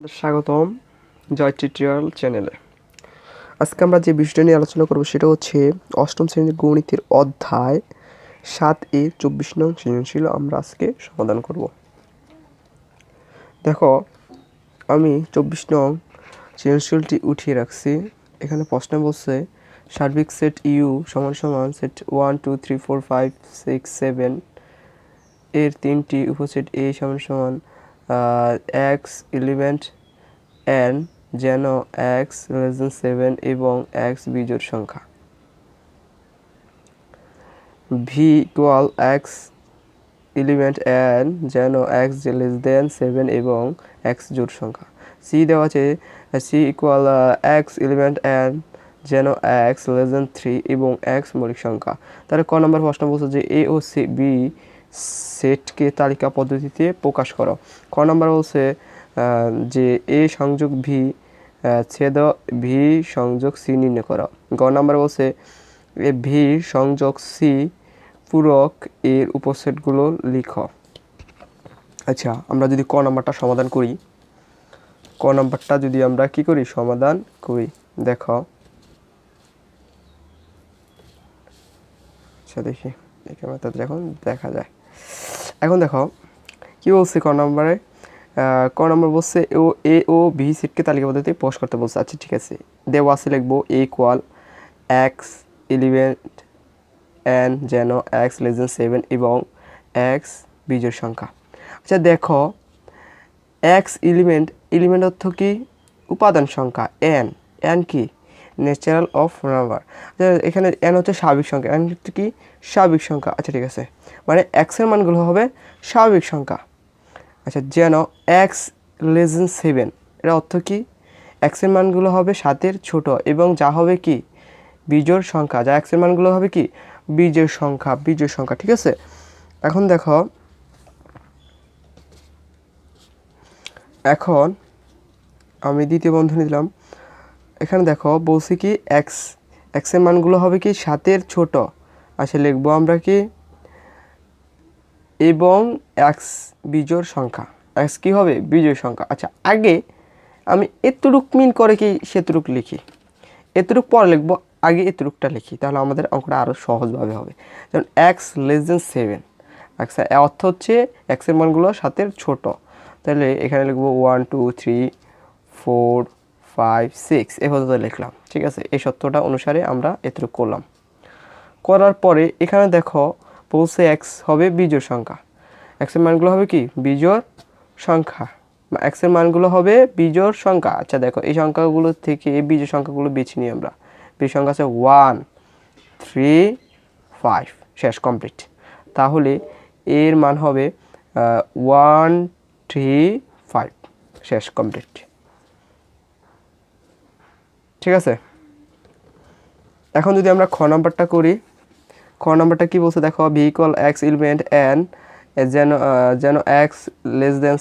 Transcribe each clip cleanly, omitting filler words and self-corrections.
স্বাগতম জয় টিউটোরিয়াল চ্যানেলে। আজকে আমরা যে বিষয়টা নিয়ে আলোচনা করব সেটা হচ্ছে অষ্টম শ্রেণীর গণিতের অধ্যায় 7 এ 24 নং সৃজনশীল আমরা আজকে সমাধান করব। দেখো আমি 24 নং সৃজনশীলটি উঠিয়ে রাখছি। এখানে প্রশ্ন বলছে সার্বিক সেট ইউ সমান সমান সেট 1 2 3 4 5 6 7 এর তিনটি উপসেট এ সমান সমান এক্স এলিমেন্ট n যেন x <7 এবং x বিজোড় সংখ্যা v equal x element n যেন x <7 এবং x জোড় সংখ্যা c দেওয়া আছে c equal x element n যেন x 3 এবং x মৌলিক সংখ্যা। তাহলে ক নম্বর প্রশ্ন বলছে যে a ও b সেটকে তালিকা পদ্ধতিতে প্রকাশ করো। ক নম্বর বলছে যে a সংযোগ v ছেদ v সংযোগ c নির্ণয় করা। গ নম্বর বলছে v সংযোগ c পূরক এর উপসেটগুলো লিখো। আচ্ছা, আমরা যদি ক নম্বরটা সমাধান করি, ক নম্বরটা যদি আমরা কি করি সমাধান করি, দেখো আচ্ছা দেখি এই ক্যামেরাতে এখন দেখা যায়। এখন দেখো কি বলছে ক নম্বরে, ক নম্বর বলছে এ ও বি সেটকে তালিকা পদ্ধতিতে প্রকাশ করতে বলছে। আচ্ছা ঠিক আছে, দেওয়া আছে লিখবো এ ইকুয়াল এক্স এলিমেন্ট এন যেন x 7 এবং x বিজোড় সংখ্যা। আচ্ছা দেখো এক্স এলিমেন্ট অর্থ কি উপাদান সংখ্যা, এন কি ন্যাচারাল অফ নাম্বার। এখানে এন হচ্ছে স্বাভাবিক সংখ্যা, এন হচ্ছে কি স্বাভাবিক সংখ্যা। আচ্ছা ঠিক আছে, মানে এক্সের মানগুলো হবে স্বাভাবিক সংখ্যা। আচ্ছা যেন x 7 এর অর্থ কি এক্সের মানগুলো হবে 7-এর ছোট এবং যা হবে কি বিজোড় সংখ্যা, যা এক্সের মানগুলো হবে কি বিজোড় সংখ্যা। ঠিক আছে, এখন দেখো এখন আমি দ্বিতীয় বন্ধনী দিলাম। এখানে দেখো বলছি কি এক্সের মানগুলো হবে কি 7-এর ছোট। আচ্ছা লিখবো আমরা কি এবং এক্স বিজোড় সংখ্যা, এক্স কি হবে বিজোড় সংখ্যা। আচ্ছা আগে আমি এতটুক মিন করে কি সেতুটুক লিখি, এতটুক পরে লিখবো, আগে এতটুকটা লিখি, তাহলে আমাদের অঙ্কটা আরও সহজভাবে হবে। যেমন x 7 এক্স অর্থ হচ্ছে এক্সের মানগুলো 7-এর ছোট, তাহলে এখানে লিখবো 1 2 3 4 5 6 এ পর্যন্ত লিখলাম। ঠিক আছে, এই সত্যটা অনুসারে আমরা এতটুকু করলাম। করার পরে এখানে দেখো বলছে এক্স হবে বিজোড় সংখ্যা, এক্সের মানগুলো হবে কি বিজোড় সংখ্যা, এক্সের মানগুলো হবে বিজোড় সংখ্যা। আচ্ছা দেখো এই সংখ্যাগুলো থেকে এই বিজোড় সংখ্যাগুলো বেছে নিই আমরা। বিজোড় সংখ্যা আছে 1 3 5, শেষ কমপ্লিট। তাহলে এর মান হবে 1 3 5, শেষ কমপ্লিট। ঠিক আছে, এখন যদি আমরা খ নাম্বারটা করি, খ নাম্বারটা কি বলছে দেখো V equal x element N যেন এক্স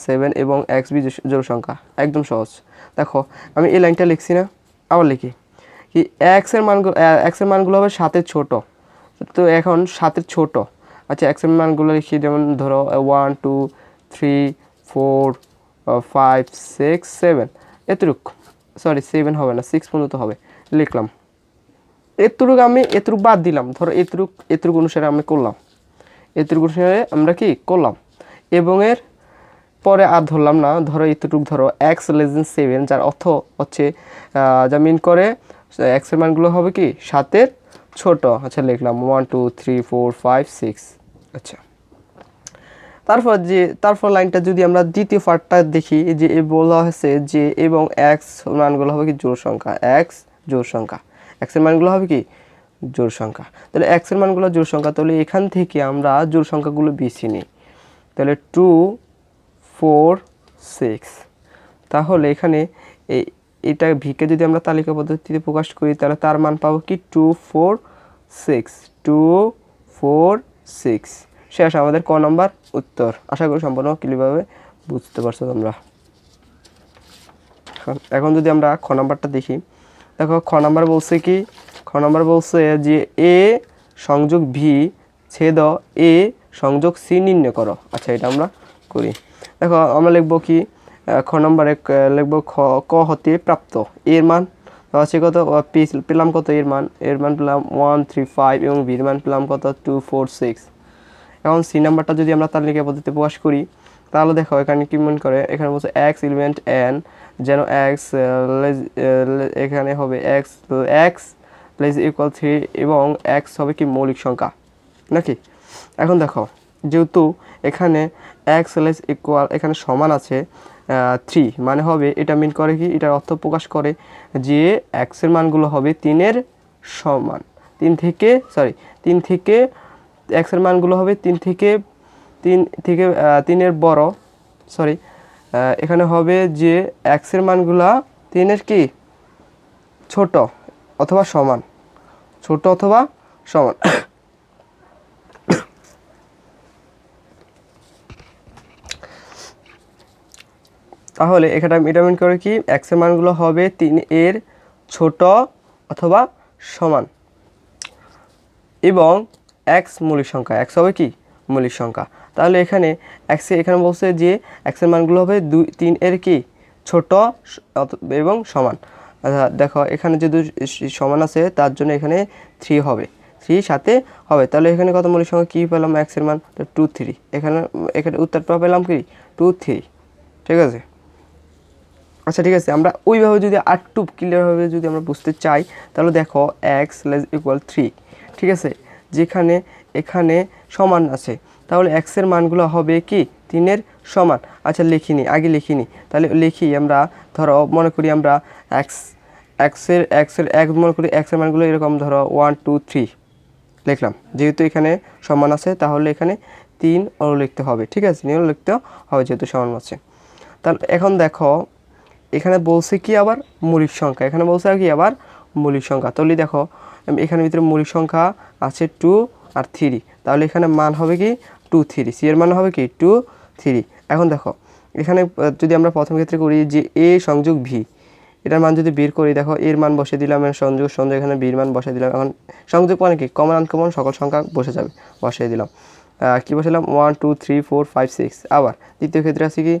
<7 এবং এক্স বিজোড় সংখ্যা। একদম সহজ। দেখো আমি এই লাইনটা লিখছি না, আবার লিখি কি এক্সের মানগুলো হবে 7-এর ছোট, তো এখন 7-এর ছোট। আচ্ছা এক্সের মানগুলো লিখি, যেমন ধরো 1 2 3 4 5 6 7 এতটুক, সরি 7 হবে না 6 পর্যন্ত হবে, লিখলাম। এতটুক বাদ দিলাম, ধরো এতটুক অনুসারে আমি করলাম, এতটুকু অনুসারে আমরা কি করলাম, এবং এর পরে আর ধরলাম না। ধরো এতটুক ধরো x 7 যার অর্থ হচ্ছে যা মিন করে এক্সের মানগুলো হবে কি 7-এর ছোট। আচ্ছা লিখলাম 1 2 3 4 5 6। আচ্ছা তারপর লাইনটা যদি আমরা দ্বিতীয় পার্টটা দেখি, যে বলা হয়েছে যে এবং এক্স মানগুলো হবে কি জোড় সংখ্যা, এক্স জোড় সংখ্যা, এক্সের মানগুলো হবে কি জোড় সংখ্যা। তাহলে এক্সের মানগুলো জোড় সংখ্যা, তাহলে এখান থেকে আমরা জোড় সংখ্যাগুলো বেছে নিই। তাহলে 2 4 6, তাহলে এখানে এটা ভিকে যদি আমরা তালিকা পদ্ধতিতে প্রকাশ করি তাহলে তার মান পাবো কি 2 4 6 2 4 6, শেষ আমাদের ক নম্বর উত্তর। আশা করি সম্পূর্ণ ক্লিয়ারভাবে বুঝতে পারছো তোমরা। এখন যদি আমরা খ নাম্বারটা দেখি, দেখো খ নাম্বার বলছে কি, খ নাম্বার বলছে যে এ সংযোগ ভি ছেদ এ সংযোগ সি নির্ণয় করো। আচ্ছা এটা আমরা করি। দেখো আমরা লিখবো কি খ নম্বরে লিখবো ক হতে প্রাপ্ত এর মান আছে কত, পেলাম কত এর মান পেলাম 135 এবং বির মান পেলাম কত 246। এখন সি নাম্বারটা যদি আমরা তালিকা পদ্ধতিতে প্রকাশ করি তাহলে দেখো এখানে কি মনে করে, এখানে বলছে এক্স এলিমেন্ট এন, যেন এক্স এখানে হবে এক্স প্লাস ইকুয়াল 3 এবং এক্স হবে কি মৌলিক সংখ্যা নাকি। এখন দেখো যেহেতু এখানে এক্স লেস ইকুয়াল এখানে সমান আছে 3, মানে হবে এটা মিন করে কি, এটার অর্থ প্রকাশ করে যে এক্সের মানগুলো হবে 3-এর সমান, 3 থেকে এক্সের মানগুলো হবে 3-এর বড়, এখানে হবে যে এক্সের মানগুলা 3-এর কি ছোট অথবা সমান, তাহলে এখানে এটা মিন করে কি এক্সের মানগুলো হবে 3-এর ছোট অথবা সমান এবং এক্স মৌলিক সংখ্যা, এক্স হবে কি মৌলিক সংখ্যা। তাহলে এখানে এখানে বলছে যে এক্সের মানগুলো হবে 3-এর কি ছোট এবং সমান। দেখো এখানে যদি সমান আছে তার জন্য এখানে 3 হবে, 3 সাথে হবে, তাহলে এখানে কত মৌলিক সংখ্যা কি পেলাম এক্সের মান 2 3, এখানে উত্তরটা পেলাম কি 2 3। ঠিক আছে, আচ্ছা ঠিক আছে, আমরা ওইভাবে যদি আরেকটু ক্লিয়ারভাবে যদি আমরা বুঝতে চাই তাহলে দেখো এক্স লেস ইকুয়াল 3, ঠিক আছে, যেখানে এখানে সমান আছে তাহলে এক্সের মানগুলো হবে কি 3-এর সমান। আচ্ছা আগে লিখিনি, তাহলে লিখি আমরা, ধরো মনে করি আমরা এক্সের মনে করি এক্সের মানগুলো এরকম ধরো 1 2 3 লিখলাম, যেহেতু এখানে সমান আছে তাহলে এখানে 3 লিখতে হবে, ঠিক আছে, 3 লিখতে হবে যেহেতু সমান আছে। তাহলে এখন দেখো এখানে বলছে কি আবার মৌলিক সংখ্যা, এখানে বলছে আর কি আবার মৌলিক সংখ্যা, তাহলে দেখো এখানে ভিতরে মৌলিক সংখ্যা আছে 2 আর 3, তাহলে এখানে মান হবে কি 2 3, সি এর মান হবে কি 2 3। এখন দেখো এখানে যদি আমরা প্রথম ক্ষেত্রে করি যে এ সংযোগ ভি, এটার মান যদি বের করি, দেখো এর মান বসে দিলাম, সংযোগ এখানে বির মান বসে দিলাম, এখন সংযোগ মানে কি কমন আনকমন সকল সংখ্যা বসিয়ে দিলাম, কি বসালাম 1 2 3 4 5 6। আবার দ্বিতীয় ক্ষেত্রে আছে কি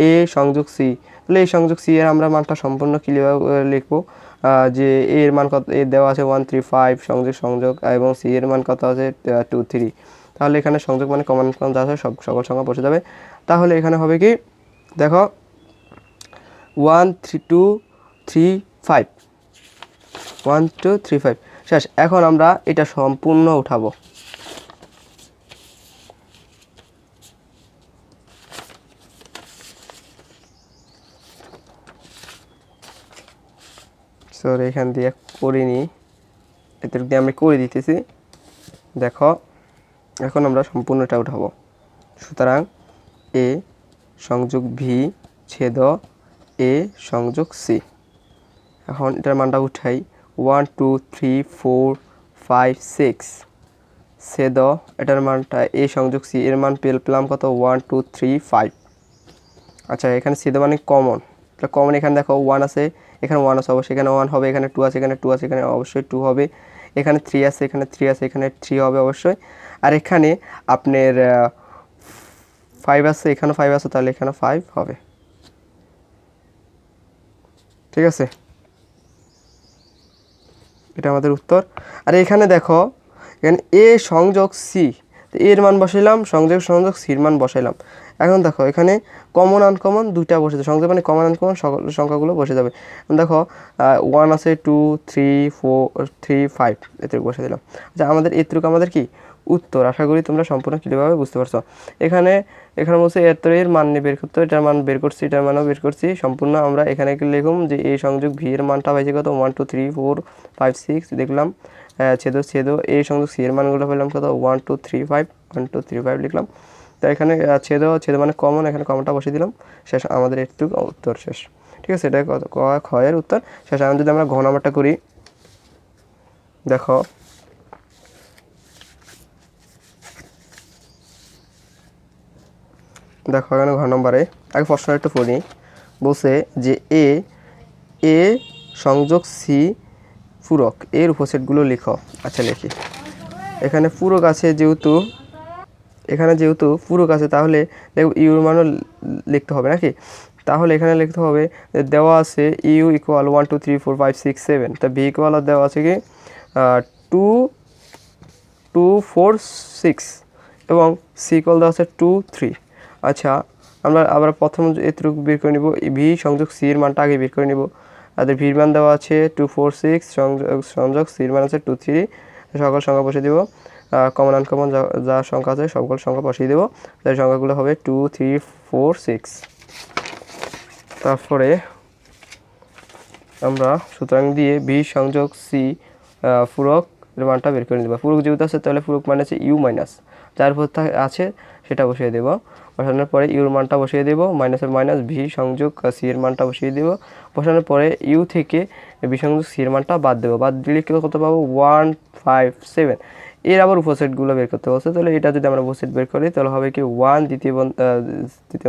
এ সংযোগ সি, তাহলে এই সংযোগ সি এর আমরা মানটা সম্পূর্ণ ক্লিয়ার লিখবো, যে এর মান কত, এর দেওয়া আছে 1 3 5 সংযোগ এবং সি এর মান কত আছে 2 3, তাহলে এখানে সংযোগ মানে কমন যা আছে সকল সংখ্যা বসে যাবে। তাহলে এখানে হবে কি দেখো 1 3 2 3 5 1 2 3 5 শেষ। এখন আমরা এটা সম্পূর্ণ উঠাবো, সরি এখান দিয়ে করিনি, এতটুকু দিয়ে আমি করে দিতেছি। দেখো এখন আমরা সম্পূর্ণটা উঠাবো, সুতরাং এ সংযোগ ভি ছেদ এ সংযোগ সি। এখন এটার মানটা উঠাই 1 2 3 4 5 6 ছেদ এটার মানটা এ সংযোগ সি এর মান পেলাম কত 1 2 3 5। আচ্ছা এখানে ছেদ মানে কমন, এখানে দেখো 1 আছে, এখানে 1 আছে অবশ্যই এখানে 1 হবে, এখানে 2 আছে, এখানে 2 আছে, এখানে অবশ্যই 2 হবে, এখানে 3 আছে, এখানে 3 আছে, এখানে 3 হবে অবশ্যই, আর এখানে আপনার 5 আছে, এখানে 5 আছে, তাহলে এখানে 5 হবে, ঠিক আছে, এটা আমাদের উত্তর। আর এখানে দেখো এখানে এ সংযোগ সি, এর মান বসাইলাম, সংযোগ সির মান বসাইলাম। এখন দেখো এখানে কমন আনকমন দুইটা বসে যাবে, সংযোগ মানে কমন আনকমন সকল সংখ্যাগুলো বসে যাবে। দেখো 1 আছে 2 3 4 3 5 এতটুকু বসে দিলাম। আচ্ছা এতটুকু আমাদের কি উত্তর। আশা করি তোমরা সম্পূর্ণ ক্লিয়ারভাবে বুঝতে পারছো। এখানে বলছে এর মান নিয়ে বের করতে, এটার মান বের করছি, এটার মানও বের করছি, সম্পূর্ণ আমরা এখানে লিখুম যে এই সংযোগ ভি এর মানটা পাইছি কত 1 2 3 4 5 6 দেখলাম, ছেদ এই সংযোগ সি এর মানগুলো পেলাম কত 1 2 3 5 1 2 3 5 লিখলাম। তো এখানে ছেদ মানে কমন, এখানে কমনটা বসিয়ে দিলাম, শেষ আমাদের এটুকু উত্তর শেষ, ঠিক আছে, এটা খ এর উত্তর শেষ। এখন যদি আমরা ঘ নাম্বারটা করি, দেখো এখানে ঘ নম্বরে আগে প্রশ্নটা একটু পড়ি, বলছে যে এ সংযোগ সি পূরক, এর উপসেটগুলো লিখো। আচ্ছা লিখি, এখানে পূরক আছে, যেহেতু পূরক আছে তাহলে দেখো ইউর মানও লিখতে হবে নাকি, তাহলে এখানে লিখতে হবে যে দেওয়া আছে ইউ ইকুয়াল 1 2 3 4 5 6 7, তা ভি ইকুয়াল দেওয়া আছে কি 2 2 4 6 এবং সি ইকুয়াল দেওয়া আছে 2 3। আচ্ছা, আমরা আবার প্রথম এতটুকু বের করে নিব, ভি সংযোগ সি এর মানটা আগে বের করে নিব। তাদের ভির মান দেওয়া আছে 2 4 6, সংযোগ সির মান আছে 2 3, সকল সংখ্যা বসিয়ে দেব, কমন আনকমন যা সংখ্যা আছে সকল সংখ্যা বসিয়ে দেব, তাই সংখ্যাগুলো হবে 2 3 4 6। তারপরে আমরা সুতরাং দিয়ে ভি সংযোগ সি পূরক এর মানটা বের করে দেবো। পূরক যেহেতু আছে তাহলে পূরক মানে আছে ইউ মাইনাস, যার উপর আছে সেটা বসিয়ে দেবো। বসানোর পরে ইউর মানটা বসিয়ে দেবো, মাইনাসের মাইনাস ভি সংযোগ সি এর মানটা বসিয়ে দেবো। বসানোর পরে ইউ থেকে ভি সংযোগ সি এর মানটা বাদ দেবো, বাদ দিলে কত পাবো 1 5 7। এর আবার উপসেটগুলো বের করতে বলছে, তাহলে এটা যদি আমরা উপসেট বের করি তাহলে হবে কি 1 দ্বিতীয়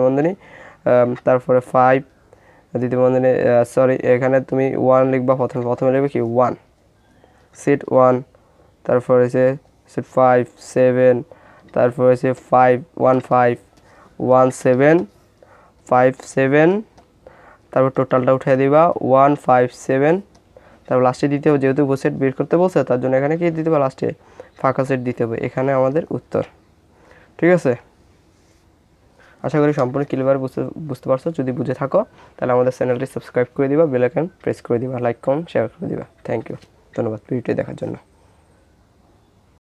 বন্ধনী, তারপরে 5 দ্বিতীয় বন্ধনী, সরি এখানে তুমি 1 লিখবা, প্রথমে লিখবে কি 1 সেট 1, তারপর হচ্ছে সেট 5 7, তারপর হচ্ছে 5 1 5 1 7 5 7, তারপর টোটালটা উঠিয়ে দিবা 1 5 7, তারপর লাস্টে দিতে হবে, যেহেতু সেট বের করতে বলছে তার জন্য এখানে কি দিতে হবে লাস্টে ফাঁকা সেট দিতে হবে। এখানে আমাদের উত্তর। ঠিক আছে, আশা করি সম্পূর্ণ ক্লিয়ার বুঝতে পারছো। যদি বুঝে থাকো তাহলে আমাদের চ্যানেলটি সাবস্ক্রাইব করে দিবা, বেল আইকন প্রেস করে দিবা, লাইক কমেন্ট শেয়ার করে দিবা। থ্যাংক ইউ, ধন্যবাদ ভিডিওটি দেখার জন্য।